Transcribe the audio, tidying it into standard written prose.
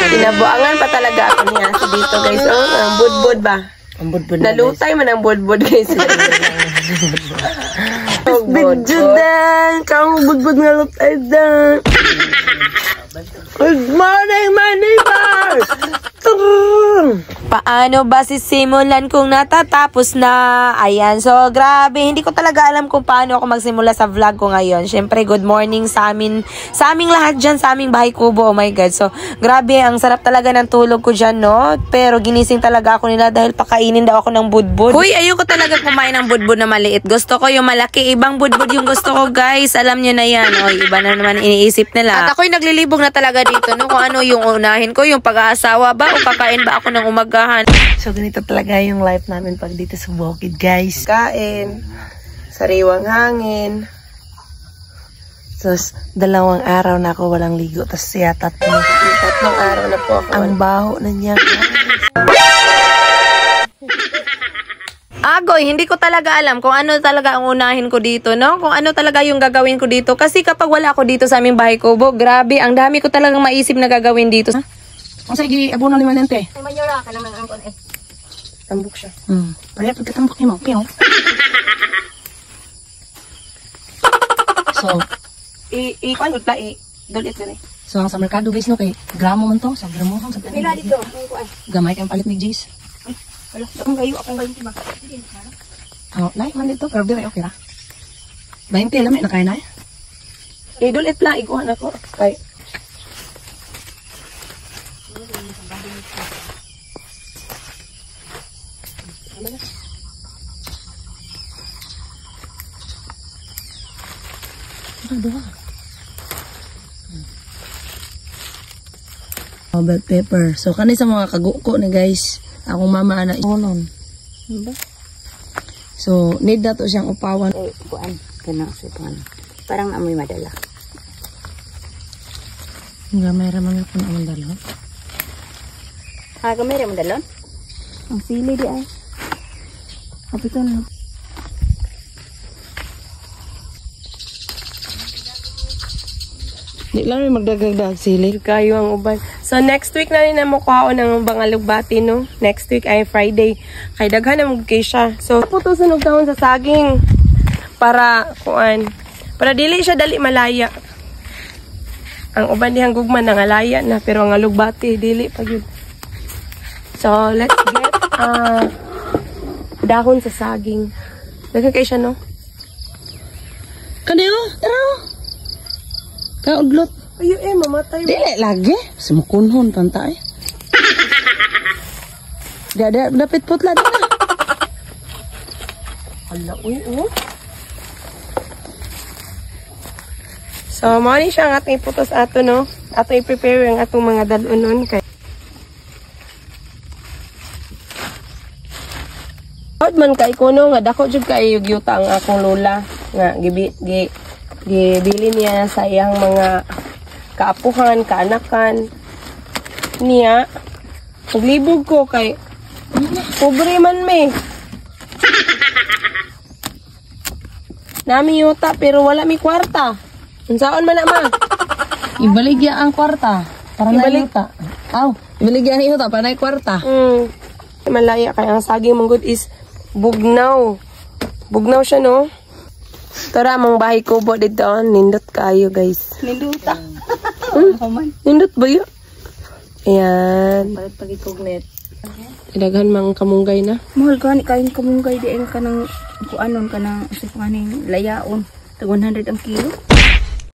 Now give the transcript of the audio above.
Inabuangan pa talaga ako niya sa dito guys. Oh, ang budbud ba? Ang budbud. Nalutay man ang budbud guys. Bidyo dan, kang budbud nga lutay dan. Good morning, my neighbors! Paano ba sisimulan kung natatapos na? Ayan, so grabe, hindi ko talaga alam kung paano ako magsimula sa vlog ko ngayon. Syempre, good morning sa aming lahat dyan, sa aming bahay kubo. Oh my God, so grabe, ang sarap talaga ng tulog ko dyan, no? Pero ginising talaga ako nila dahil pakainin daw ako ng budbud. Uy, ayoko talaga kumain ng budbud na maliit. Gusto ko yung malaki, ibang budbud yung gusto ko, guys. Alam nyo na yan. Oy, iba na naman iniisip nila. At ako'y naglilibog na talaga dito, no? Kung ano yung unahin ko, yung pag-aasawa ba o kakain ba ako ng umagahan. So, ganito talaga yung life namin pag dito sa bukid, guys. Kain, sariwang hangin. So, 2 araw na ako walang ligo. Tapos siya 3. 3 araw na po ako. Ang baho na niya. Agoy, hindi ko talaga alam kung ano talaga ang unahin ko dito, no? Kung ano talaga yung gagawin ko dito. Kasi kapag wala ako dito sa aming bahay kubo, grabe, ang dami ko talagang maisip na gagawin dito. O sige, abono ni Manente. Ay, mayora ka naman ang eh. Tambok siya. Kaya pagkatambok niyo, piyo. So, Ano ta, dolit na rin. so ang sa merkado guys, no, kay gramo man to. Sa gramo kang sa Pila dito. gamay kang palit ni Jace. Wala, akong gayo, diba? Oh, like man dito, pero di okay ra. 20 lang, may nakain na eh. Dolit lang, ikuhan ako. Ay. Oh, bell pepper. So, kani sa mga kaguko ni guys. Akong mama na inonon. So, need na to siyang upawan. Eh, kuan, kanang sutuan. Parang amoy madala. Gamay raman ako na ang dalo. Ah, gamay ra madalon? Ang sili di ay. Kapito na. Di lang may magdagdag sili. Kayo ang uban. So, next week na rin na mukha ng bangalugbati, no? Next week ay Friday. Kay daghan na magkay siya. So, putusan og dahon sa saging. Para, para dili siya dali malaya. Ang uban dihang gugman nangalaya na. Pero ang alugbati, dili pa yun. So, let's get dahon sa saging. Daghan kay siya, no? Kaniyo? Tara. Kaudlot. Ayo mamatay. Dili lagi. Sumukunhon panta eh. Dapit putla na. Hala, uy, So, mao ni siya ang ating putos ato, no? Ato i-prepare ang atong mga dalunon kay. Man kay kuno nga dako jud kay yuta ang akong lola nga gibili niya sa iyang mga kaapuhan, kaanakan niya. Naglibog ko kay pobre man me. Nami yuta pero wala mi kwarta. Unsaon man na ma? Ibaligya ang kwarta para na yuta. Aw, ibaligya ang yuta para na kwarta. Malaya kay ang saging manggod is bugnaw. Bugnaw siya, no? Tara, mang bahay kubo dito. Nindot kayo, guys. Ninduta. Nindot ba yun? Ayan. Palit pagikugnet. Ilaghan mang kamunggay na. Mahal ka ni kain kamunggay di ang kanang kuanon kanang usipanganing layaon. Tag 100 ang kilo.